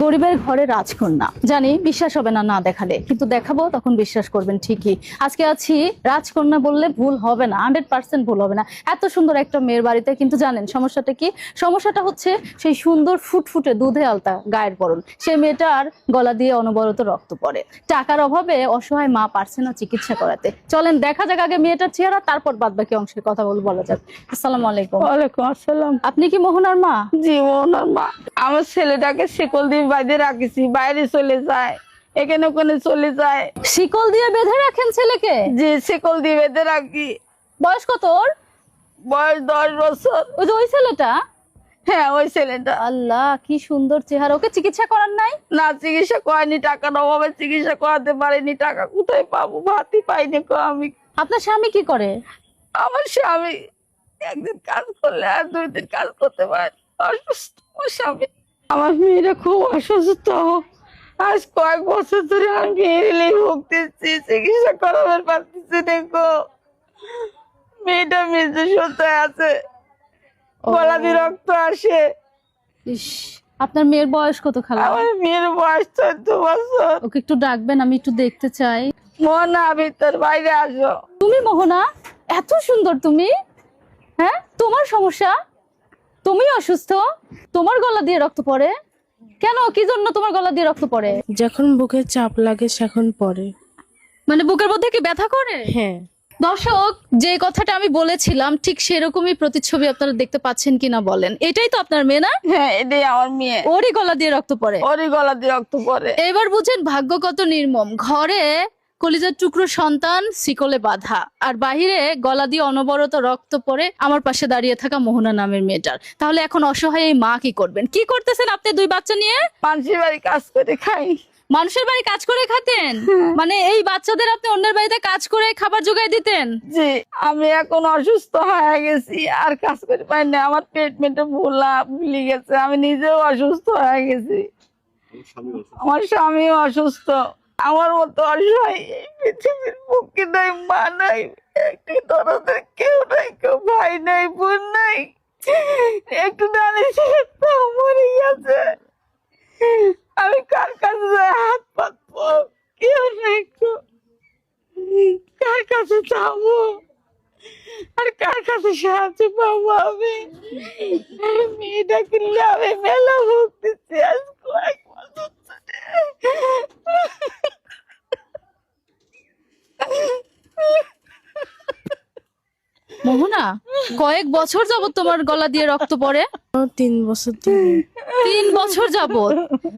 গরিবের ঘরে রাজকন্যা, জানি বিশ্বাস হবে না না দেখালে, কিন্তু দেখাবো তখন বিশ্বাস করবেন ঠিকই। আজকে আছি রাজকন্যা বললে ভুল হবে না, 100% ভুল হবে না। এত সুন্দর একটা মেয়ের বাড়িতে, কিন্তু জানেন সমস্যাটা কি? সমস্যাটা হচ্ছে সেই সুন্দর ফুটফুটে দুধে আলতা গায়ের পরন, সেই মেয়েটার গলা দিয়ে অনবরত রক্ত পড়ে। টাকার অভাবে অসহায় মা পারছে না চিকিৎসা করাতে। চলেন দেখা যাক আগে মেয়েটার চেহারা, তারপর বাদ বাকি অংশের কথা বলা যাক। আসসালামু আলাইকুম। ওয়ালাইকুম আসসালাম। আপনি কি মোহনার মা? জি মোহনার মা। আমার ছেলেটাকে শিকল দিয়ে বাঁধে রাখিছি, বাইরে চলে যায়, এখানে ওখানে চলে যায়। শিকল দিয়ে বেঁধে রাখেন ছেলেকে? জি শিকল দিয়ে বেঁধে রাখি। বয়স কত ওর? বয়স 10 বছর। ওই যে ওই ছেলেটা? হ্যাঁ ওই ছেলেটা। আল্লাহ কি সুন্দর চেহারা। ওকে চিকিৎসা করার নাই? না চিকিৎসা করেনি, টাকার অভাবে চিকিৎসা করাতে পারিনি। টাকা কোথায় পাবো, ভাতই পাইনি আমি। আপনার স্বামী কি করে? আমার স্বামী একদিন কাজ করলে আর 2 দিন কাজ করতে পারে, অসুস্থ আমার স্বামী। আমার মেয়েরা খুব অসুস্থ। আজ কয়েক বছর ধরে আমি মেয়েরই ভুগতেছি, চিকিৎসা করাবার পারতেছি। দেখো মেয়েটা মৃত্যু সত্যায় আছে, গলা দিয়ে রক্ত আসে। ইস, আপনার মেয়ের বয়স কত খালা? আমার মেয়ের বয়স 14 বছর। ওকে একটু ডাকবেন, আমি একটু দেখতে চাই। মোহনা ভিতর বাইরে আসো। তুমি মোহনা? এত সুন্দর তুমি? হ্যাঁ, তোমার সমস্যা? তুমি অসুস্থ? তোমার গলা দিয়ে রক্ত পড়ে কেন? কি জন্য তোমার গলা দিয়ে রক্ত পড়ে? যখন বুকে চাপ লাগে সেখন পরে। মানে বুকের মধ্যে কি ব্যথা করে? হ্যাঁ। দর্শক, যে কথাটা আমি বলেছিলাম ঠিক সেরকমই প্রতিচ্ছবি আপনারা দেখতে পাচ্ছেন কিনা বলেন। এটাই তো আপনার মেয়ে না? হ্যাঁ এটাই আমার মেয়ে। ওরই গলা দিয়ে রক্ত পড়ে? ওরই গলা দিয়ে রক্ত পড়ে। এবার বুঝেন ভাগ্য কত নির্মম। ঘরে কলিজার টুকরো সন্তান শিকলে বাঁধা, আর বাহিরে গলা দিয়ে অনবরত রক্ত পড়ে আমার পাশে দাঁড়িয়ে থাকা মোহনা নামের মেয়েটার। তাহলে এখন অসহায় এই মা কি করবেন? কি করতেছেন আপনি 2 বাচ্চা নিয়ে? মানুষের বাড়ি কাজ করে খাই। মানুষের বাড়ি কাজ করে খাতেন? মানে এই বাচ্চাদের আপনি অন্যের বাড়িতে কাজ করে খাবার জোগায় দিতেন? জি আমি এখন অসুস্থ হয়ে গেছি, আর কাজ করে পাই না। আমার পেট মেটে ভুলে গেছে, আমি নিজেও অসুস্থ হয়ে গেছি। আমার স্বামীও অসুস্থ। আমার মতো অসহায় এই পৃথিবীর বুকে নাই, মা নাই, একটি দরদের কেউ নাই, কেউ ভাই নাই, বোন নাই। একটু ডালিশে মরে গেছে। আমি কার কাছে যাই হাত পাতবো? কেউ নাই, কার কাছে যাবো আর কার কাছে সাহায্য পাবো? আমি মেয়েটা কিনলে আমি মেলা ভুগতেছি আজ কয়েক বছর ধরে। মোহনা, কয়েক বছর যাবত তোমার গলা দিয়ে রক্ত পড়ে? 3 বছর ধরে। 3 বছর যাবত?